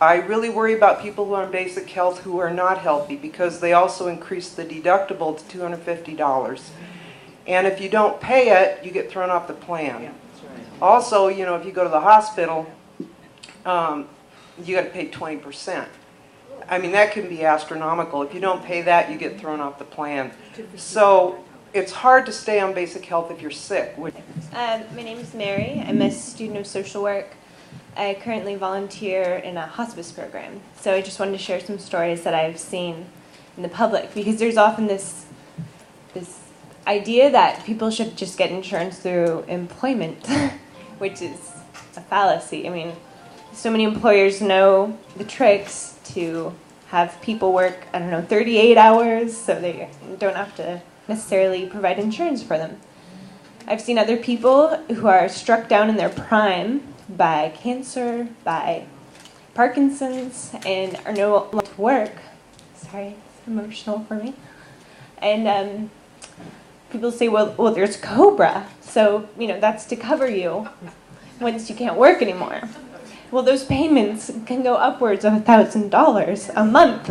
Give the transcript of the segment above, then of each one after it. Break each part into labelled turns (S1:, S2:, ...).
S1: I really worry about people who are on basic health who are not healthy because they also increase the deductible to $250. And if you don't pay it, you get thrown off the plan. Also, you know, if you go to the hospital, you got to pay 20%. I mean, that can be astronomical. If you don't pay that, you get thrown off the plan. So it's hard to stay on basic health if you're sick.
S2: My name is Mary. I'm a student of social work. I currently volunteer in a hospice program. So I just wanted to share some stories that I've seen in the public, because there's often this idea that people should just get insurance through employment, which is a fallacy. I mean, so many employers know the tricks to have people work, 38 hours, so they don't have to necessarily provide insurance for them. I've seen other people who are struck down in their prime by cancer, by Parkinson's, and are no longer to work. Sorry, it's emotional for me. And people say, well, there's COBRA, so that's to cover you once you can't work anymore. Well, those payments can go upwards of $1,000 a month.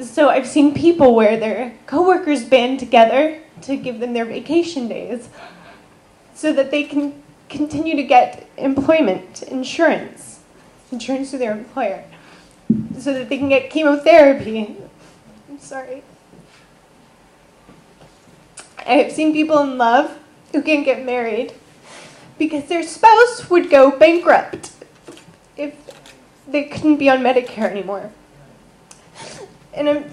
S2: So I've seen people where their coworkers band together to give them their vacation days so that they can continue to get employment insurance through their employer, so that they can get chemotherapy. I'm sorry. I have seen people in love who can't get married because their spouse would go bankrupt if they couldn't be on Medicare anymore. And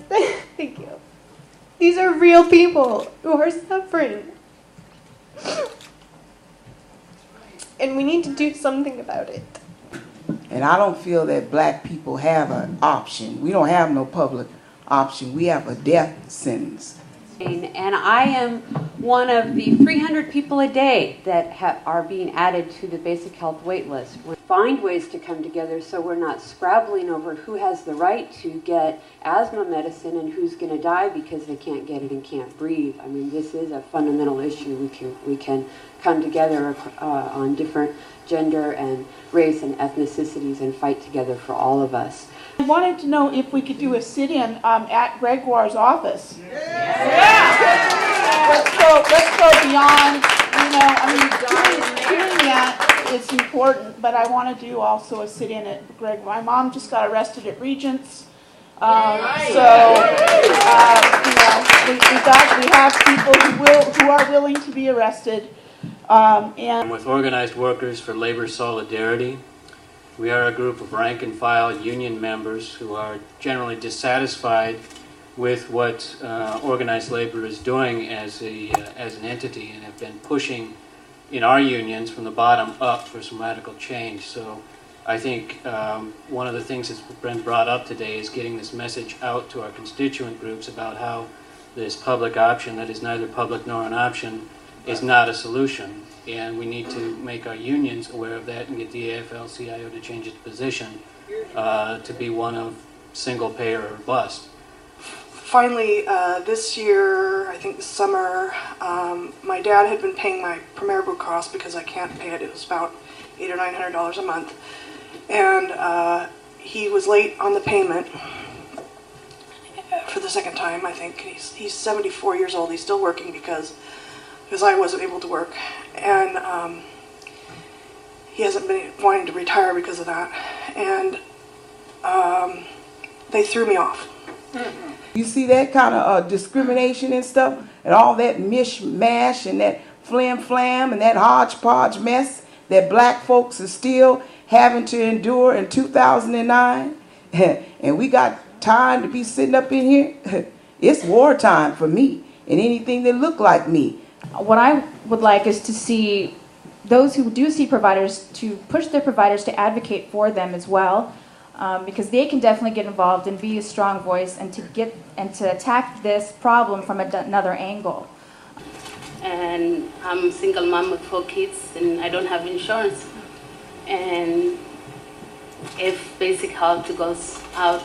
S2: thank you. These are real people who are suffering. And we need to do something about it.
S3: And I don't feel that black people have an option. We don't have no public option. We have a death sentence.
S4: And I am one of the 300 people a day that are being added to the basic health wait list. We find ways to come together so we're not scrabbling over who has the right to get asthma medicine and who's going to die because they can't get it and can't breathe. I mean, this is a fundamental issue. We can come together on different gender and race and ethnicities and fight together for all of us.
S5: I wanted to know if we could do a sit-in at Gregoire's office. Let's go beyond, doing that is important, but I want to do also a sit-in at Gregoire. My mom just got arrested at Regents. We have people who are willing to be arrested.
S6: And with Organized Workers for Labor Solidarity, we are a group of rank-and-file union members who are generally dissatisfied with what organized labor is doing as an entity, and have been pushing in our unions from the bottom up for some radical change. So I think one of the things that's been brought up today is getting this message out to our constituent groups about how this public option that is neither public nor an option is not a solution. And we need to make our unions aware of that and get the AFL-CIO to change its position to be one of single payer or bust.
S7: Finally, this year, I think this summer, my dad had been paying my Premier Blue Cross because I can't pay it. It was about $800 or $900 a month. And he was late on the payment for the second time, I think. He's 74 years old. He's still working because I wasn't able to work. And he hasn't been wanting to retire because of that. And they threw me off.
S3: You see that kind of discrimination and stuff, and all that mishmash and that flim-flam and that hodgepodge mess that black folks are still having to endure in 2009. And we got time to be sitting up in here. It's wartime for me and anything that look like me.
S8: What I would like is to see those who do see providers to push their providers to advocate for them as well, because they can definitely get involved and be a strong voice and to attack this problem from another angle.
S9: And I'm a single mom with 4 kids, and I don't have insurance. And if basic health goes out,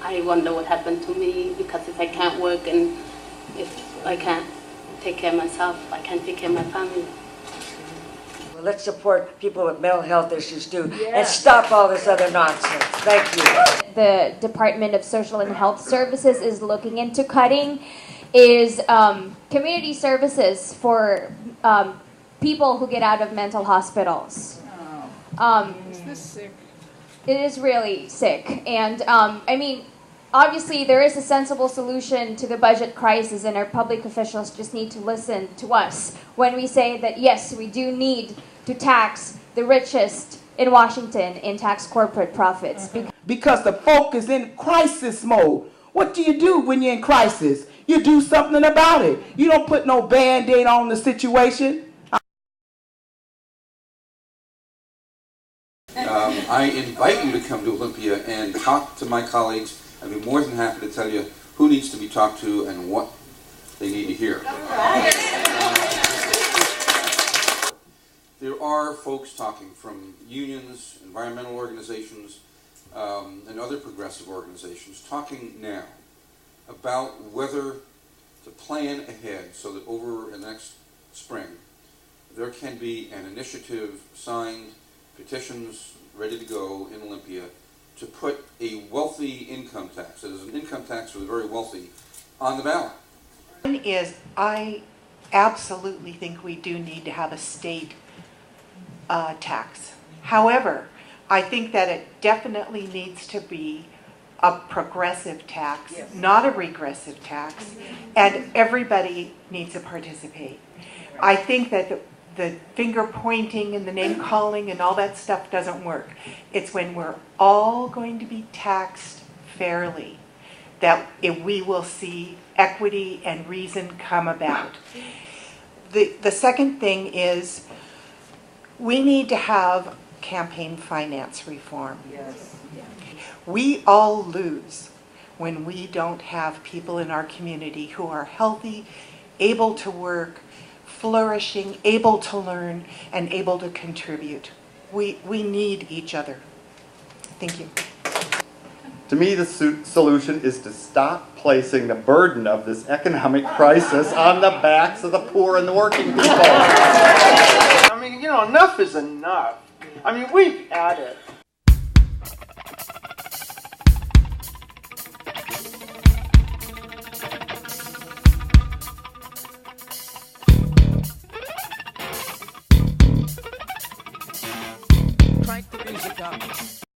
S9: I wonder what happened to me, because if I can't work and if I can't take care of myself, I can't take care of my family.
S10: let's support people with mental health issues too, and stop all this other nonsense. Thank you.
S8: The Department of Social and Health Services is looking into cutting is community services for people who get out of mental hospitals.
S5: Is this sick?
S8: It is really sick. And I mean, obviously there is a sensible solution to the budget crisis, and our public officials just need to listen to us when we say that yes, we do need to tax the richest in Washington and tax corporate profits.
S3: Because the folk is in crisis mode. What do you do when you're in crisis? You do something about it. You don't put no Band-Aid on the situation.
S11: I invite you to come to Olympia and talk to my colleagues. I'd be more than happy to tell you who needs to be talked to and what they need to hear. There are folks talking from unions, environmental organizations, and other progressive organizations talking now about whether to plan ahead so that over the next spring there can be an initiative signed, petitions ready to go in Olympia to put a wealthy income tax, that is an income tax for the very wealthy, on the ballot.
S12: One is, I absolutely think we do need to have a state tax. However, I think that it definitely needs to be a progressive tax, not a regressive tax, and everybody needs to participate. I think that the finger pointing and the name calling and all that stuff doesn't work. It's when we're all going to be taxed fairly that we will see equity and reason come about. The second thing is we need to have campaign finance reform.
S10: Yes.
S12: We all lose when we don't have people in our community who are healthy, able to work, flourishing, able to learn, and able to contribute. We need each other. Thank you.
S13: To me, the solution is to stop placing the burden of this economic crisis on the backs of the poor and the working people.
S14: I mean, you know, enough is enough. I mean, we've had it.
S15: Crank the music up.